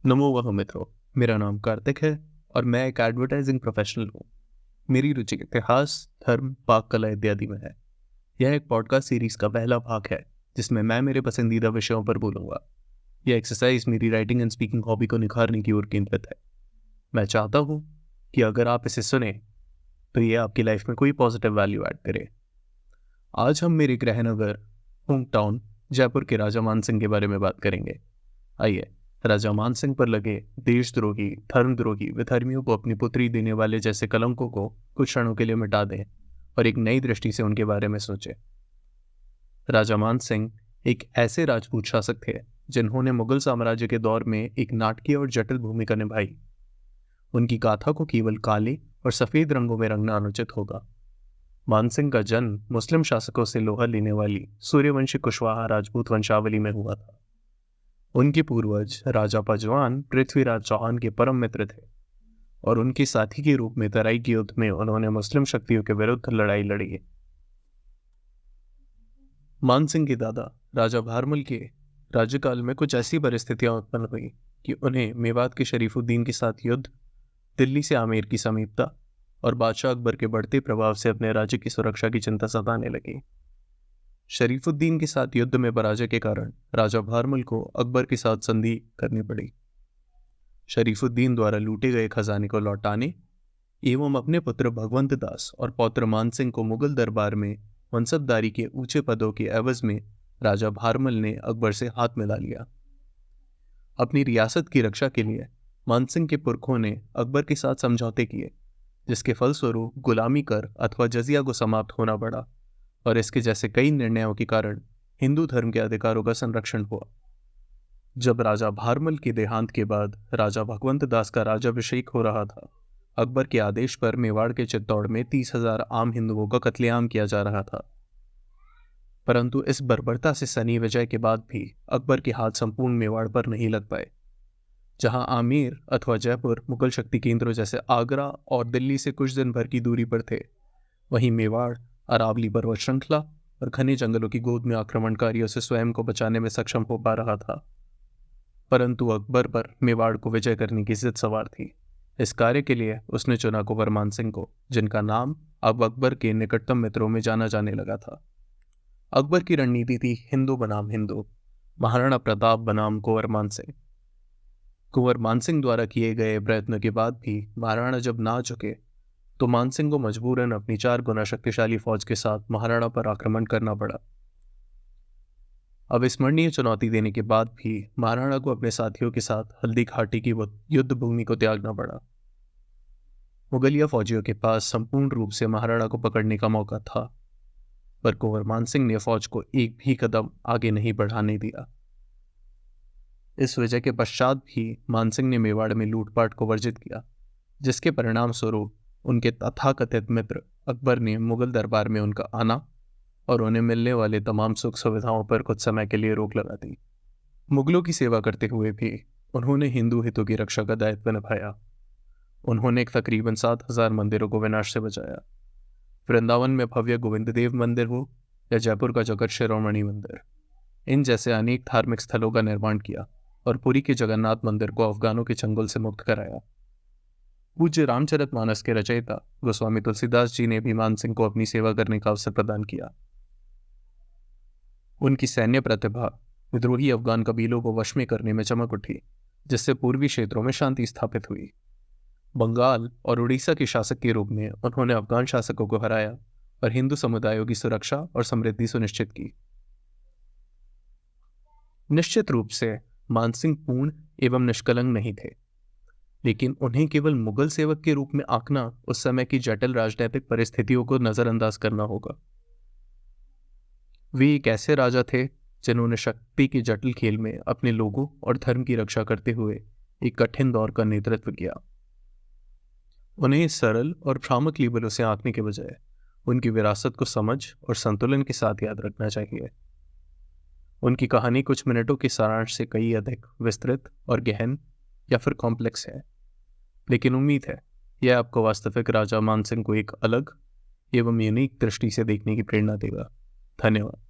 नमो मित्रों। मेरा नाम कार्तिक है और मैं एक एडवर्टाइजिंग प्रोफेशनल हूँ। मेरी रुचि इतिहास, धर्म, पाक कला इत्यादि में है। यह एक पॉडकास्ट सीरीज का पहला भाग है जिसमें मैं मेरे पसंदीदा विषयों पर बोलूंगा। यह एक्सरसाइज मेरी राइटिंग एंड स्पीकिंग हॉबी को निखारने की ओर केंद्रित है। मैं चाहता हूँ कि अगर आप इसे सुने तो ये आपकी लाइफ में कोई पॉजिटिव वैल्यू ऐड करे। आज हम मेरे गृहनगर होम टाउन जयपुर के राजा मानसिंह के बारे में बात करेंगे। आइए राजा मानसिंह पर लगे देशद्रोही, धर्मद्रोही, विधर्मियों को अपनी पुत्री देने वाले जैसे कलंकों को कुछ क्षणों के लिए मिटा दें और एक नई दृष्टि से उनके बारे में सोचें। राजा मानसिंह एक ऐसे राजपूत शासक थे जिन्होंने मुगल साम्राज्य के दौर में एक नाटकीय और जटिल भूमिका निभाई। उनकी गाथा को केवल काले और सफेद रंगों में रंगना अनुचित होगा। मानसिंह का जन्म मुस्लिम शासकों से लोहा लेने वाली सूर्यवंशी कुशवाहा राजपूत वंशावली में हुआ था। उनके पूर्वज राजा पजवान पृथ्वीराज चौहान के परम मित्र थे और उनके साथी के रूप में तराई के युद्ध में उन्होंने मुस्लिम शक्तियों के विरुद्ध लड़ाई लड़ी। मानसिंह के दादा राजा भारमल के राज्यकाल में कुछ ऐसी परिस्थितियां उत्पन्न हुई कि उन्हें मेवात के शरीफुद्दीन के साथ युद्ध, दिल्ली से आमेर की समीपता और बादशाह अकबर के बढ़ते प्रभाव से अपने राज्य की सुरक्षा की चिंता सताने लगी। शरीफुद्दीन के साथ युद्ध में पराजय के कारण राजा भारमल को अकबर के साथ संधि करनी पड़ी। शरीफुद्दीन द्वारा लूटे गए खजाने को लौटाने एवं अपने पुत्र भगवंत दास और पौत्र मानसिंह को मुगल दरबार में मनसबदारी के ऊंचे पदों के एवज में राजा भारमल ने अकबर से हाथ मिला लिया। अपनी रियासत की रक्षा के लिए मानसिंह के पुरखों ने अकबर के साथ समझौते किए, जिसके फलस्वरूप गुलामी कर अथवा जजिया को समाप्त होना पड़ा और इसके जैसे कई निर्णयों के कारण हिंदू धर्म के अधिकारों का संरक्षण हुआ। जब राजा भारमल के देहांत के बाद राजा भगवंत दास का राज्याभिषेक हो रहा था, अकबर के आदेश पर मेवाड़ के चित्तौड़ में 30,000 आम हिंदुओं का कत्लेआम किया जा रहा था। परंतु इस बर्बरता से सनी विजय के बाद भी अकबर के हाथ संपूर्ण मेवाड़ पर नहीं लग पाए। जहां आमेर अथवा जयपुर मुगल शक्ति केंद्रों जैसे आगरा और दिल्ली से कुछ दिन भर की दूरी पर थे, वहीं मेवाड़ अरावली पर्वत श्रृंखला और घने जंगलों की गोद में आक्रमणकारियों से स्वयं को बचाने में सक्षम हो पा रहा था। परंतु अकबर पर मेवाड़ को विजय करने की जिद सवार थी। इस कार्य के लिए उसने चुना कुंवर मानसिंह को, जिनका नाम अब अकबर के निकटतम मित्रों में जाना जाने लगा था। अकबर की रणनीति थी हिंदू बनाम हिंदू, महाराणा प्रताप बनाम कुंवर मानसिंह। कुंवर मानसिंह द्वारा किए गए प्रयत्नों के बाद भी महाराणा जब ना चुके तो मानसिंह को मजबूरन अपनी 4 गुना शक्तिशाली फौज के साथ महाराणा पर आक्रमण करना पड़ा। अविस्मरणीय चुनौती देने के बाद भी महाराणा को अपने साथियों के साथ हल्दी घाटी की युद्ध भूमि को त्यागना पड़ा। मुगलिया फौजियों के पास संपूर्ण रूप से महाराणा को पकड़ने का मौका था, पर कुंवर मानसिंह ने फौज को एक भी कदम आगे नहीं बढ़ाने दिया। इस विजय के पश्चात भी मानसिंह ने मेवाड़ में लूटपाट को वर्जित किया, जिसके परिणाम स्वरूप उनके तथाकथित मित्र अकबर ने मुगल दरबार में उनका आना और उन्हें मिलने वाले तमाम सुख सुविधाओं पर कुछ समय के लिए रोक लगा दी। मुगलों की सेवा करते हुए भी उन्होंने हिंदू हितों की रक्षा का दायित्व निभाया। उन्होंने तकरीबन 7,000 मंदिरों को विनाश से बचाया। वृंदावन में भव्य गोविंद देव मंदिर हो या जयपुर का जगत शिरोमणि मंदिर, इन जैसे अनेक धार्मिक स्थलों का निर्माण किया और पुरी के जगन्नाथ मंदिर को अफगानों के चंगुल से मुक्त कराया। पूज्य रामचरितमानस के रचयिता गोस्वामी तुलसीदास जी ने भी मानसिंह को अपनी सेवा करने का अवसर प्रदान किया। उनकी सैन्य प्रतिभा विद्रोही अफगान कबीलों को वश में करने में चमक उठी, जिससे पूर्वी क्षेत्रों में शांति स्थापित हुई। बंगाल और उड़ीसा के शासक के रूप में उन्होंने अफगान शासकों को हराया और हिंदू समुदायों की सुरक्षा और समृद्धि सुनिश्चित की। निश्चित रूप से मानसिंह पूर्ण एवं निष्कलंक नहीं थे, लेकिन उन्हें केवल मुगल सेवक के रूप में आंकना उस समय की जटिल राजनीतिक परिस्थितियों को नजरअंदाज करना होगा। वे एक ऐसे राजा थे जिन्होंने शक्ति के जटिल खेल में अपने लोगों और धर्म की रक्षा करते हुए एक कठिन दौर का नेतृत्व किया। उन्हें सरल और भ्रामक लेबलों से आंकने के बजाय उनकी विरासत को समझ और संतुलन के साथ याद रखना चाहिए। उनकी कहानी कुछ मिनटों के सारांश से कई अधिक विस्तृत और गहन या फिर कॉम्प्लेक्स है, लेकिन उम्मीद है यह आपको वास्तविक राजा मानसिंह को एक अलग एवं यूनिक दृष्टि से देखने की प्रेरणा देगा। धन्यवाद।